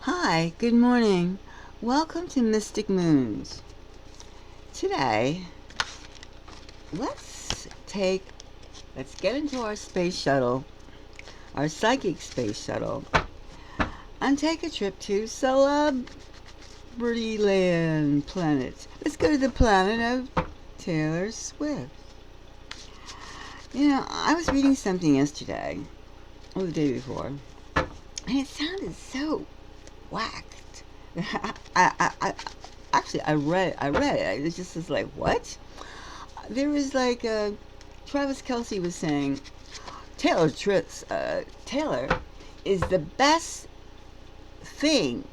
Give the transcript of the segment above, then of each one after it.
Hi, good morning. Welcome to Mystic Moons. Today, let's take let's get into our space shuttle, our psychic space shuttle, and take a trip to Celebrity Land planet. Let's go to the planet of Taylor Swift. I was reading something yesterday, or the day before, and it sounded so whacked. I read it. It just was like, what? There was like Travis Kelce was saying Taylor is the best thing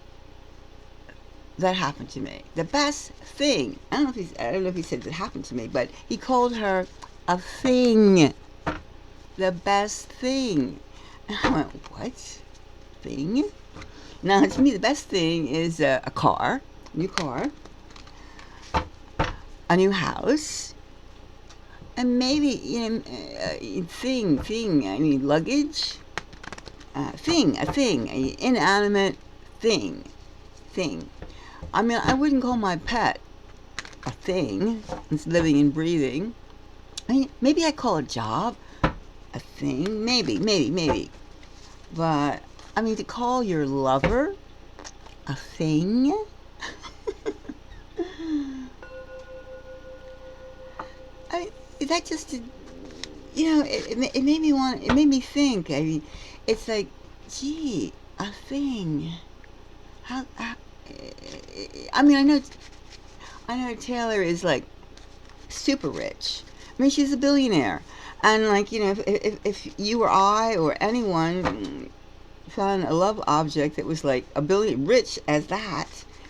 that happened to me. The best thing. I don't know if he said that happened to me, but he called her a thing. The best thing. And I went, what? Thing? Now, to me, the best thing is a new car, a new house, and maybe thing. I mean, luggage, a thing, an inanimate thing. I mean, I wouldn't call my pet a thing. It's living and breathing. I mean, maybe I call a job a thing. Maybe. But I mean, to call your lover a thing. I that just it made me want. It made me think. I mean, it's like, gee, a thing. How I mean, I know Taylor is like super rich. I mean, she's a billionaire, and like if you or I or anyone found a love object that was like a billion rich as that,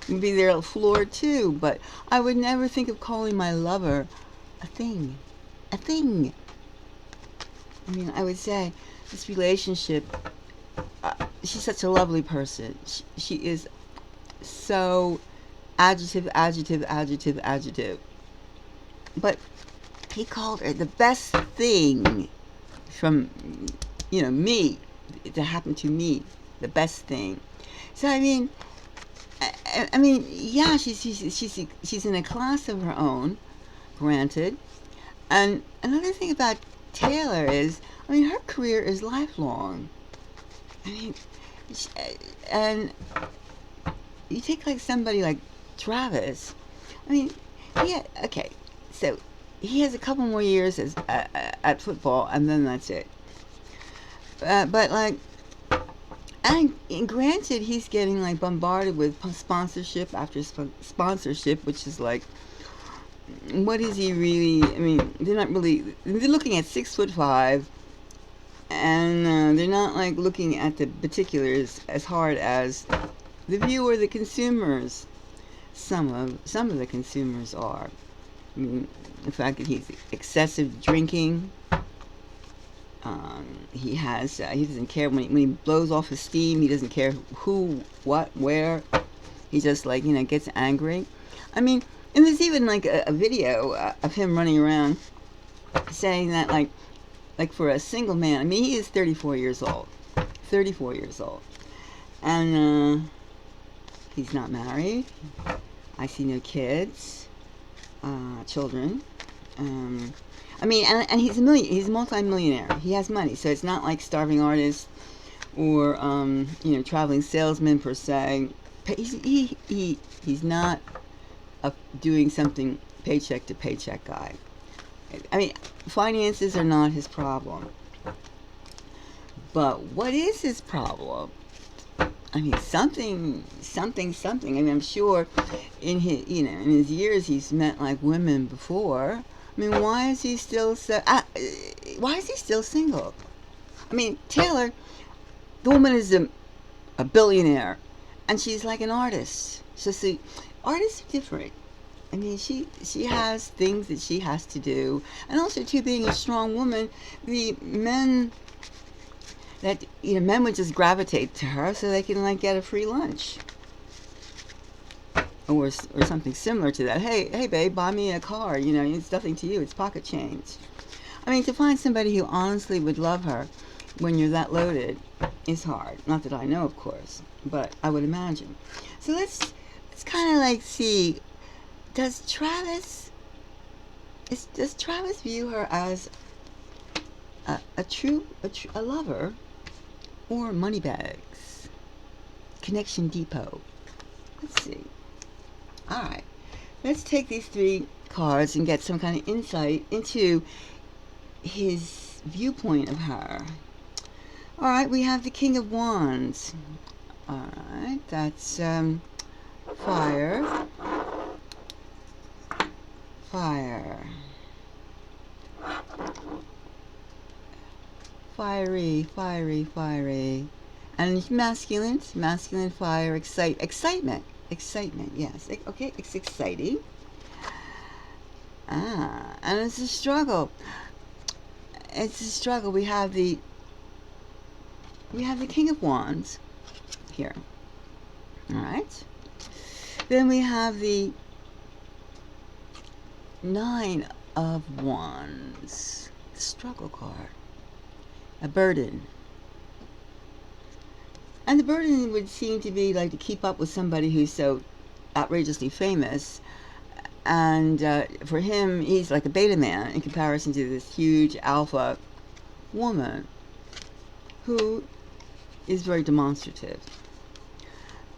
would be there floored too. But I would never think of calling my lover a thing. A thing. I mean, I would say this relationship. She's such a lovely person. She is so adjective. But he called her the best thing from me to happen to me, the best thing. So I mean, yeah, she's in a class of her own, granted. And another thing about Taylor is, I mean, her career is lifelong. I mean, and you take like somebody like Travis. I mean, okay, so he has a couple more years at football, and then that's it. But like, and granted, he's getting like bombarded with sponsorship after sponsorship, which is like, what is he really? I mean, they're not really. They're looking at 6'5", and they're not like looking at the particulars as hard as the viewer, the consumers. Some of the consumers are. I mean, the fact that he's excessive drinking. He doesn't care when he blows off his steam. He doesn't care who, what, where. He just like gets angry. I mean, and there's even like a video of him running around saying that like for a single man. I mean, he is 34 years old. 34 years old, and he's not married. I see no kids, children. I mean, and he's he's a multi-millionaire. He has money, so it's not like starving artist or traveling salesman per se. He's not doing something paycheck to paycheck guy. I mean, finances are not his problem. But what is his problem? I mean, something. I mean, I'm sure in his years he's met like women before. I mean, why is he still single? I mean, Taylor, the woman is a billionaire, and she's like an artist. So see, artists are different. I mean, she has things that she has to do, and also too, being a strong woman, the men that men would just gravitate to her so they can like get a free lunch. Or something similar to that. Hey, babe, buy me a car. It's nothing to you. It's pocket change. I mean, to find somebody who honestly would love her when you're that loaded, is hard. Not that I know, of course, but I would imagine. So let's kind of like see, does Travis view her as a lover, or moneybags? Connection depot. Let's see. All right, let's take these three cards and get some kind of insight into his viewpoint of her. All right, we have the King of Wands. All right, that's fire, fire, fiery, fiery, fiery, and masculine, fire, excitement, yes. Okay, it's exciting. And it's a struggle. It's a struggle. We have the King of Wands here. All right. Then we have the Nine of Wands, the struggle card, a burden. And the burden would seem to be like to keep up with somebody who's so outrageously famous. And for him, he's like a beta man in comparison to this huge alpha woman who is very demonstrative.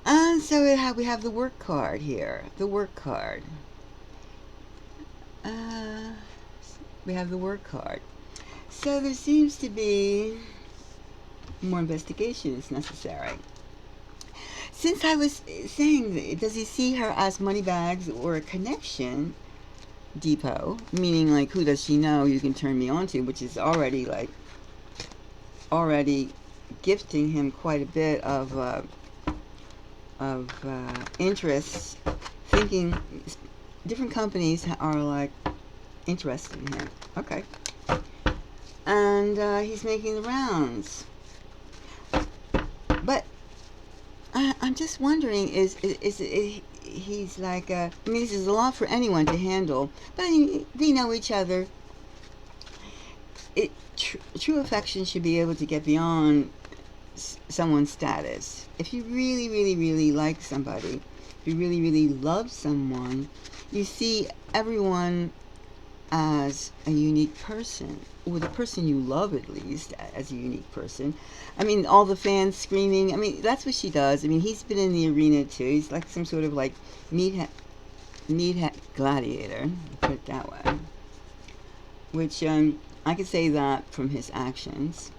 And so we have the work card here. The work card. We have the work card. So there seems to be more investigation is necessary. Since I was saying, does he see her as moneybags or a connection depot? Meaning, like, who does she know you can turn me on to? Which is already gifting him quite a bit of interest. Thinking different companies are like interested in him. Okay, and he's making the rounds. But I'm just wondering, is he's like, I mean, this is a lot for anyone to handle, but I mean, they know each other. True affection should be able to get beyond someone's status. If you really, really, really like somebody, if you really, really love someone, you see everyone as a unique person, or the person you love at least as a unique person. I mean, all the fans screaming. I mean, that's what she does. I mean, he's been in the arena too. He's like some sort of like meathead gladiator, put it that way. Which I could say that from his actions.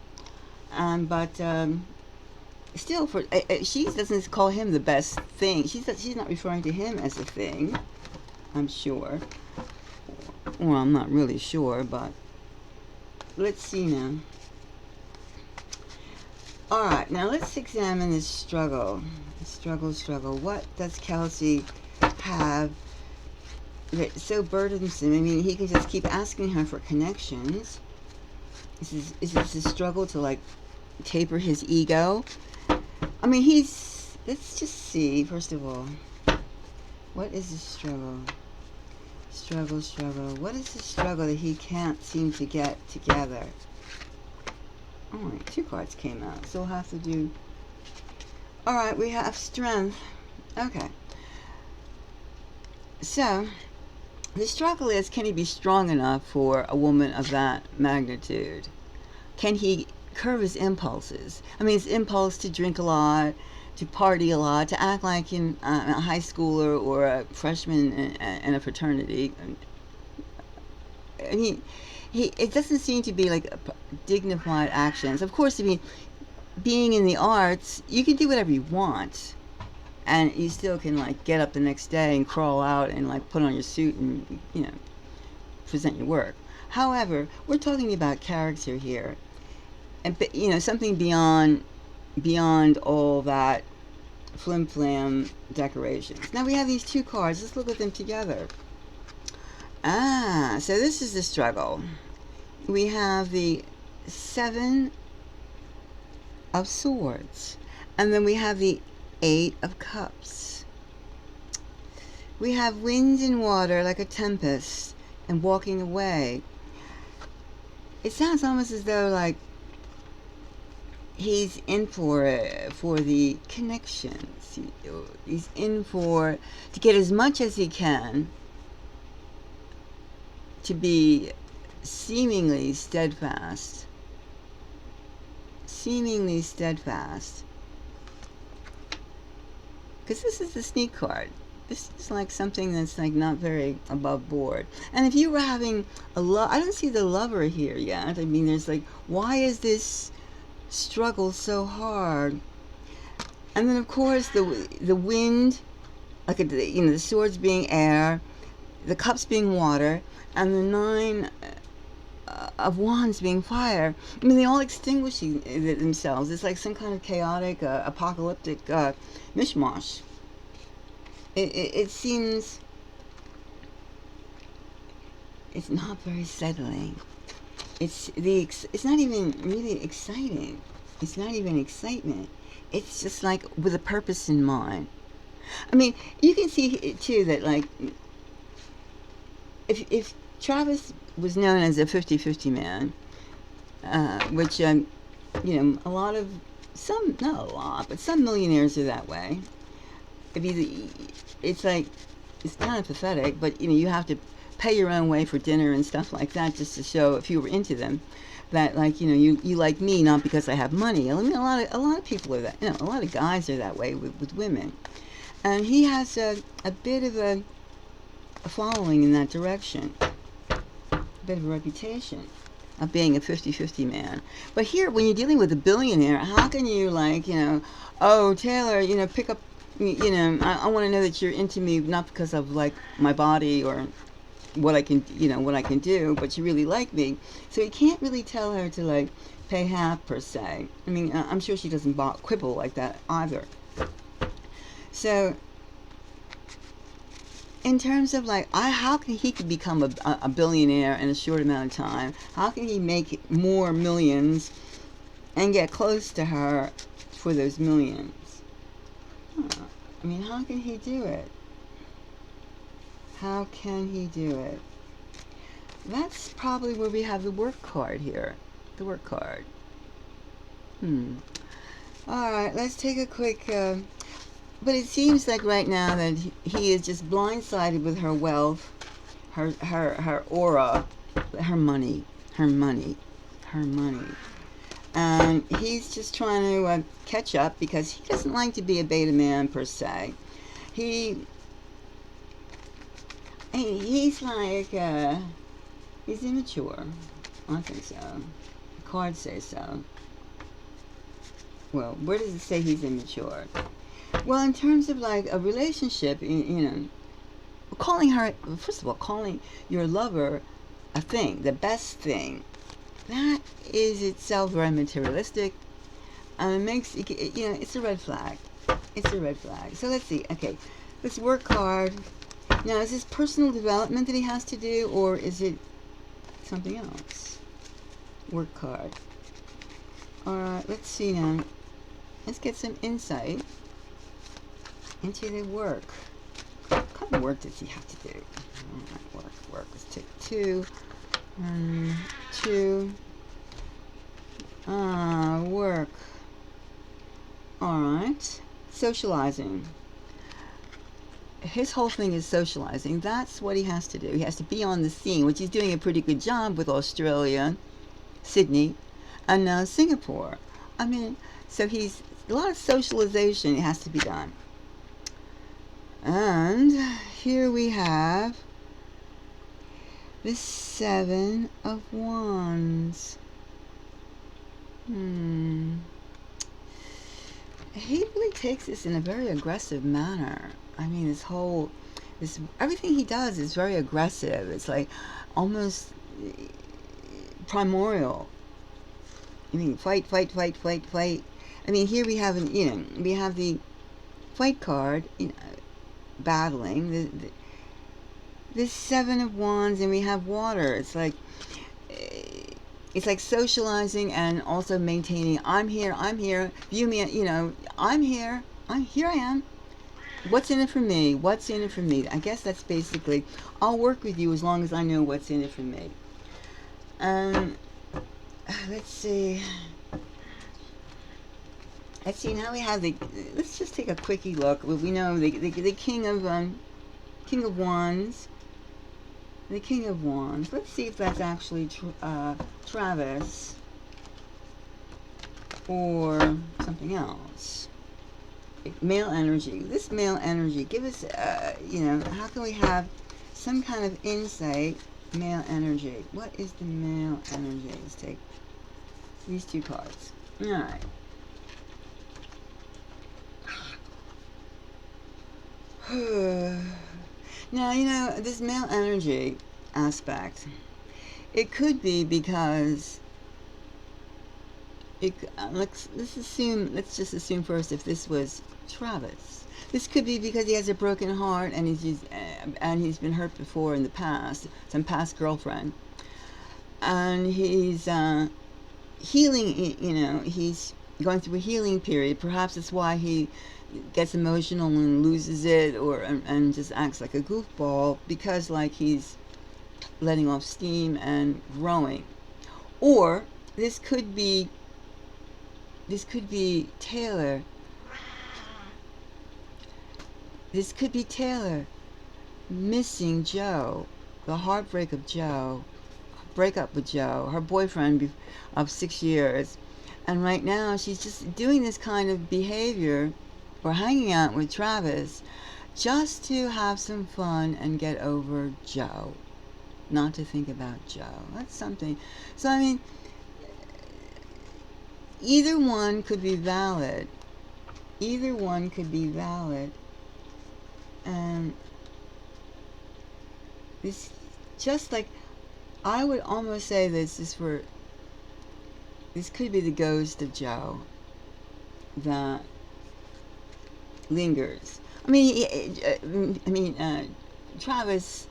But still, she doesn't call him the best thing. She's not referring to him as a thing, I'm sure. Well, I'm not really sure, but let's see now. All right, now let's examine this struggle. Struggle. What does Kelce have that's so burdensome? I mean, he can just keep asking her for connections. Is this a struggle to like taper his ego? I mean, let's just see, first of all, what is the struggle? Struggle. What is the struggle that he can't seem to get together? Oh, two cards came out, so we'll have to do... Alright, we have strength. Okay. So, the struggle is, can he be strong enough for a woman of that magnitude? Can he curb his impulses? I mean, his impulse to drink a lot, to party a lot, to act like a high schooler or a freshman in a fraternity. I mean, it doesn't seem to be like dignified actions. Of course, I mean, being in the arts, you can do whatever you want, and you still can like get up the next day and crawl out and like put on your suit and present your work. However, we're talking about character here, and something beyond all that flim-flam decorations. Now we have these two cards. Let's look at them together. So this is the struggle. We have the Seven of Swords, and then we have the Eight of Cups. We have wind and water like a tempest and walking away. It sounds almost as though like he's in for the connections. He's in for to get as much as he can, to be seemingly steadfast. Seemingly steadfast. Because this is the sneak card. This is like something that's like not very above board. And if you were having a love, I don't see the lover here yet. I mean, there's like, why is this struggle so hard? And then of course the wind, like the swords being air, the cups being water, and the nine of wands being fire. I mean, they all extinguishing themselves. It's like some kind of chaotic, apocalyptic mishmash. It seems it's not very settling. It's not even really exciting. It's not even excitement. It's just like with a purpose in mind. I mean, you can see too that like if Travis was known as a 50-50 man, which a lot of some, not a lot, but some millionaires are that way. If you, it's like it's kind of pathetic, but you have to pay your own way for dinner and stuff like that just to show if you were into them that like you like me not because I have money. I mean a lot of people are that, a lot of guys are that way with women, and he has a bit of a following in that direction, a bit of a reputation of being a 50-50 man. But here, when you're dealing with a billionaire, how can you like, oh, Taylor, pick up, I want to know that you're into me not because of like my body or what I can, what I can do, but you really like me. So you can't really tell her to like pay half per se. I mean, I'm sure she doesn't quibble like that either. So in terms of like, how can he could become a billionaire in a short amount of time? How can he make more millions and get close to her for those millions? I mean, how can he do it? How can he do it? That's probably where we have the work card here. The work card. Alright, let's take a quick... but it seems like right now that he is just blindsided with her wealth, her aura, her money. And he's just trying to catch up because he doesn't like to be a beta man per se. He's like, he's immature. I think so. The cards say so. Well, where does it say he's immature? Well, in terms of like a relationship, calling her, first of all, calling your lover a thing, the best thing, that is itself very materialistic. It makes, it's a red flag. It's a red flag. So let's see. Okay, let's work hard. Now, is this personal development that he has to do, or is it something else? Work hard. Alright, let's see now. Let's get some insight into the work. What kind of work does he have to do? Alright, work. Let's take 2. 2. Work. Alright. Socializing. His whole thing is socializing. That's what he has to do. He has to be on the scene, which he's doing a pretty good job with Australia, Sydney, and now Singapore. I mean, so he's a lot of socialization has to be done. And here we have the 7 of Wands. He really takes this in a very aggressive manner. I mean, everything he does is very aggressive. It's like almost primordial. I mean, fight. I mean, here we have, we have the fight card, battling. The 7 of Wands, and we have water. It's like socializing and also maintaining. I'm here. View me. I'm here. Here I am. What's in it for me? What's in it for me? I guess that's basically, I'll work with you as long as I know what's in it for me. Let's see. Let's see, now we have the, let's just take a quickie look. We know the King of Wands. The King of Wands. Let's see if that's actually Travis or something else. Male energy. This male energy, give us, how can we have some kind of insight? Male energy. What is the male energy? Let's take these two cards. All right. Now, this male energy aspect, it could be because let's just assume first if this was Travis. This could be because he has a broken heart and he's been hurt before in the past, some past girlfriend, and he's healing. He's going through a healing period. Perhaps that's why he gets emotional and loses it, and just acts like a goofball, because like he's letting off steam and growing. Or this could be Taylor. This could be Taylor missing Joe, the heartbreak of Joe, breakup with Joe, her boyfriend of 6 years. And right now she's just doing this kind of behavior or hanging out with Travis just to have some fun and get over Joe, not to think about Joe. That's something. So, I mean, either one could be valid. Either one could be valid. And this, just like, I would almost say this could be the ghost of Joe that lingers. I mean, Travis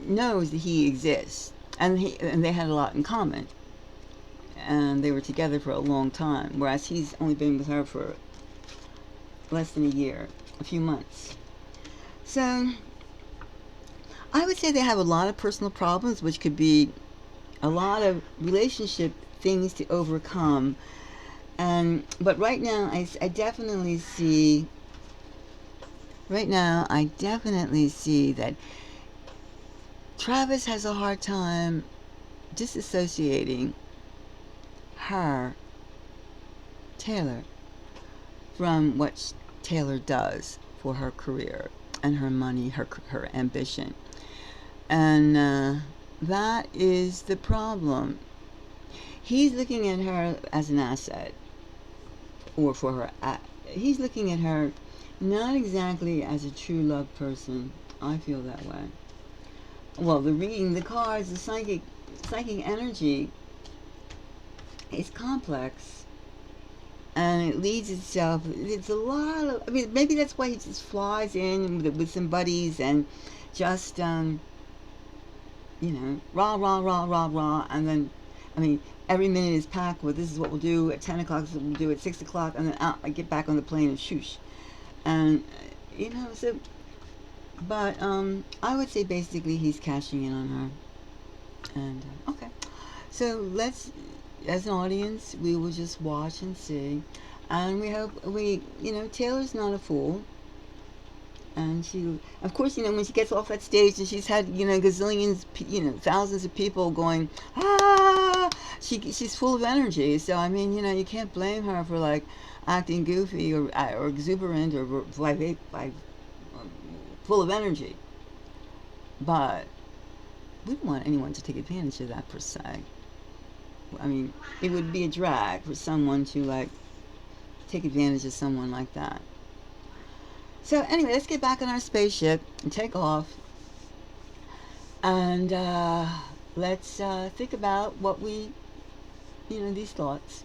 knows that he exists, and they had a lot in common, and they were together for a long time, whereas he's only been with her for less than a year, a few months. So I would say they have a lot of personal problems, which could be a lot of relationship things to overcome. But right now, I definitely see that Travis has a hard time disassociating her, Taylor, from what Taylor does for her career and her money, her ambition. And that is the problem. He's looking at her as an asset, or for her, he's looking at her not exactly as a true love person. I feel that way. Well, the reading the cards, the psychic energy is complex, and it leads itself. It's a lot of. I mean, maybe that's why he just flies in with some buddies and just rah rah rah rah rah, and then, I mean, every minute is packed with this is what we'll do at 10 o'clock, this is what we'll do at 6 o'clock, and then I get back on the plane and shoosh. And, so, but I would say basically he's cashing in on her. And, okay. So let's, as an audience, we will just watch and see. And we hope, Taylor's not a fool. And she, of course, when she gets off that stage and she's had, gazillions, thousands of people going, ah, she's full of energy. So, I mean, you can't blame her for, like, acting goofy or exuberant or full of energy. But we don't want anyone to take advantage of that, per se. I mean, it would be a drag for someone to, like, take advantage of someone like that. So anyway, let's get back on our spaceship and take off. And let's think about what we, these thoughts.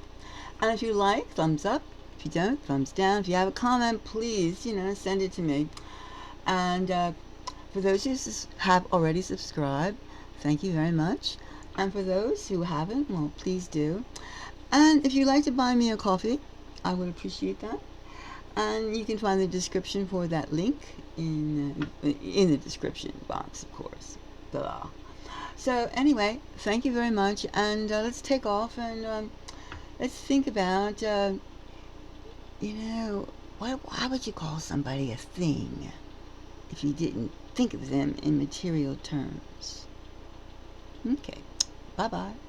And if you like, thumbs up. If you don't, thumbs down. If you have a comment, please, send it to me. And for those who have already subscribed, thank you very much. And for those who haven't, well, please do. And if you'd like to buy me a coffee, I would appreciate that. And you can find the description for that link in the description box, of course. Blah. So anyway, thank you very much, and let's take off and let's think about, you know, why would you call somebody a thing if you didn't think of them in material terms? Okay, bye bye.